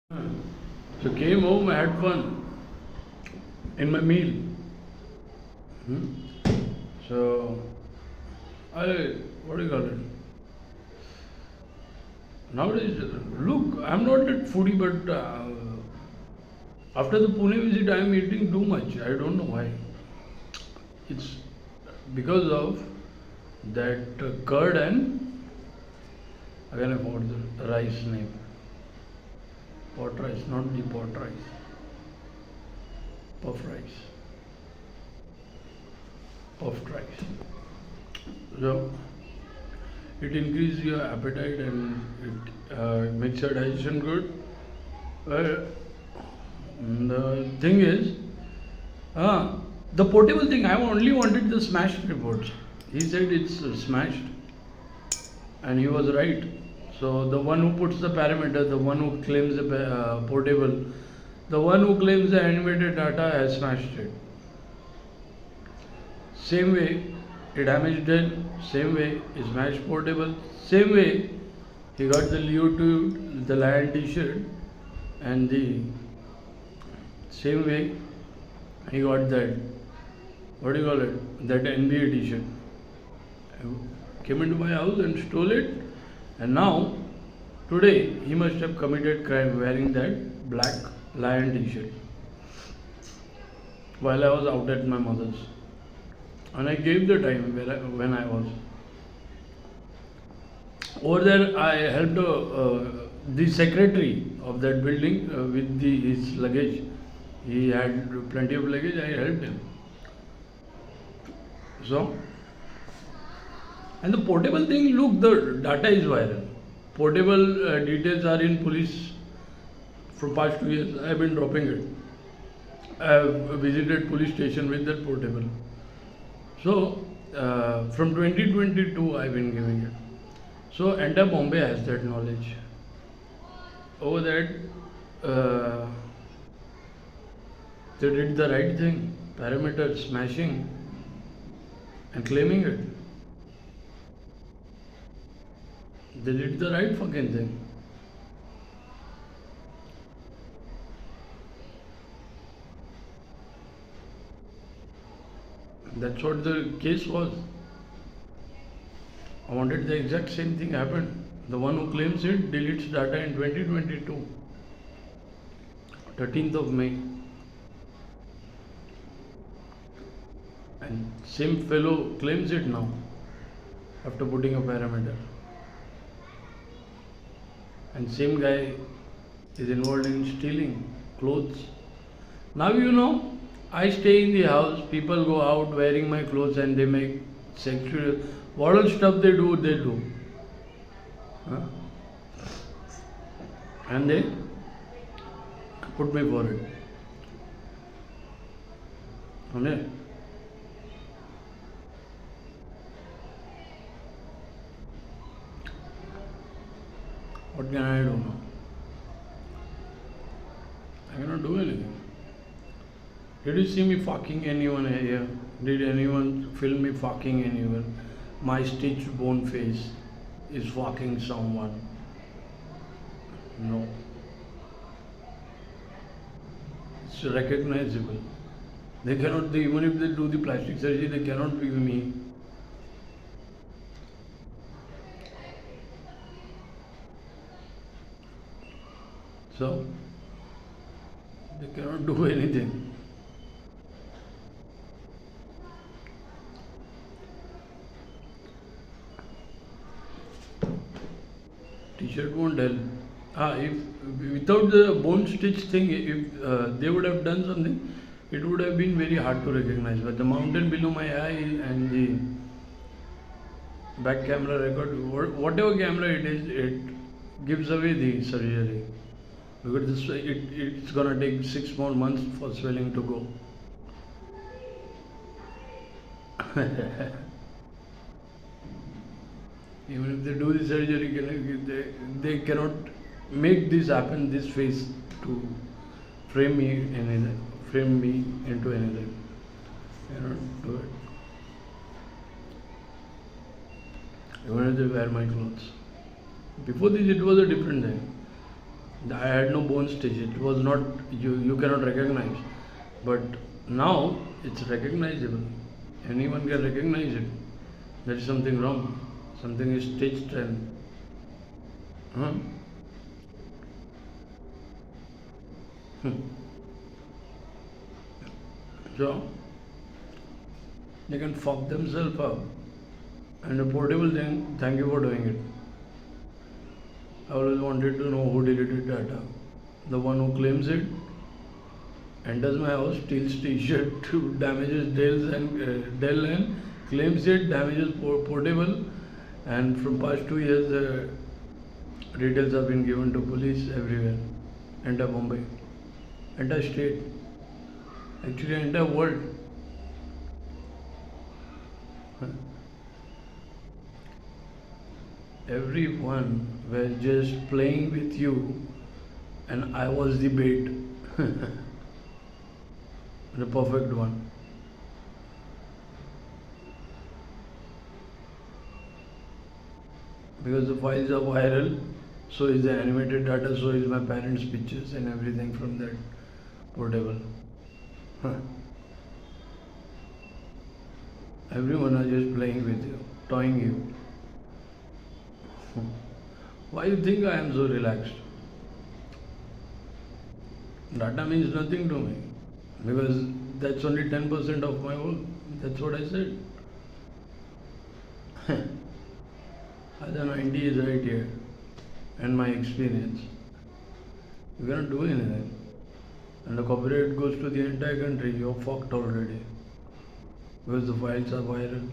So came home, I had fun in my meal. Hmm? So I what do you call it? Nowadays, look, I'm not a foodie, but after the Pune visit, I'm eating too much. I don't know why. It's because of that curd and again I forgot the rice name. Pot rice, not the pot rice. Puff rice. Puffed rice. So it increases your appetite and it makes your digestion good. Uh, the thing is, the portable thing, I only wanted the smashed reports. He said it's smashed, and he was right. So the one who puts the parameter, the one who claims the portable, the one who claims the animated data has smashed it. Same way, he damaged it. Same way, he smashed portable. Same way, he got the Leo to the Lion T-shirt, and the same way he got that what do you call it? That NBA T-shirt. Came into my house and stole it, and now today he must have committed crime wearing that black Lion T-shirt while I was out at my mother's, and I gave the time when I was over there. I helped the secretary of that building with his luggage. He had plenty of luggage. I helped him. So, and the portable thing, look, the data is viral. Portable details are in police from past 2 years. I have been dropping it. I have visited police station with that portable. So, from 2022, I've been giving it. So, entire Bombay has that knowledge. Over that, they did the right thing. Parameter smashing and claiming it. They did the right fucking thing. That's what the case was. I wanted the exact same thing happen. The one who claims it deletes data in 2022, 13th of May. And same fellow claims it now after putting a parameter. And same guy is involved in stealing clothes. Now you know, I stay in the house, people go out wearing my clothes and they make sexual, what all stuff they do, they do. Huh? And they put me for it. Okay? What can I do now? I cannot do anything. Did you see me fucking anyone here? Did anyone film me fucking anyone? My stitched bone face is fucking someone. No. It's recognizable. They cannot, even if they do the plastic surgery, they cannot be me. So, they cannot do anything. T-shirt won't help. If without the bone stitch thing, if they would have done something, it would have been very hard to recognize. But the mountain below my eye and the back camera record, whatever camera it is, it gives away the surgery. Because it's gonna take 6 more months for swelling to go. Even if they do the surgery, they cannot make this happen, this face to frame me into anything. They cannot do it. Even if they wear my clothes. Before this, it was a different thing. I had no bone stitch. It was not, you cannot recognize. But now it's recognizable. Anyone can recognize it. There is something wrong. Something is stitched and huh? Hmm. So they can fuck themselves up. And a portable thing, thank you for doing it. I always wanted to know who deleted data. The one who claims it enters my house, steals T-shirt, damages Dell and claims it, damages portable, and from past 2 years, details have been given to police everywhere, entire Mumbai, entire state, actually entire world. Everyone were just playing with you, and I was the bait, the perfect one. Because the files are viral, so is the animated data, so is my parents' pictures and everything from that portable. Huh. Everyone are just playing with you, toying you. Why you think I am so relaxed? Data means nothing to me because that's only 10% of my work. That's what I said. Other 90 is right here and my experience. You cannot do anything. And the copyright goes to the entire country. You're fucked already because the files are viral.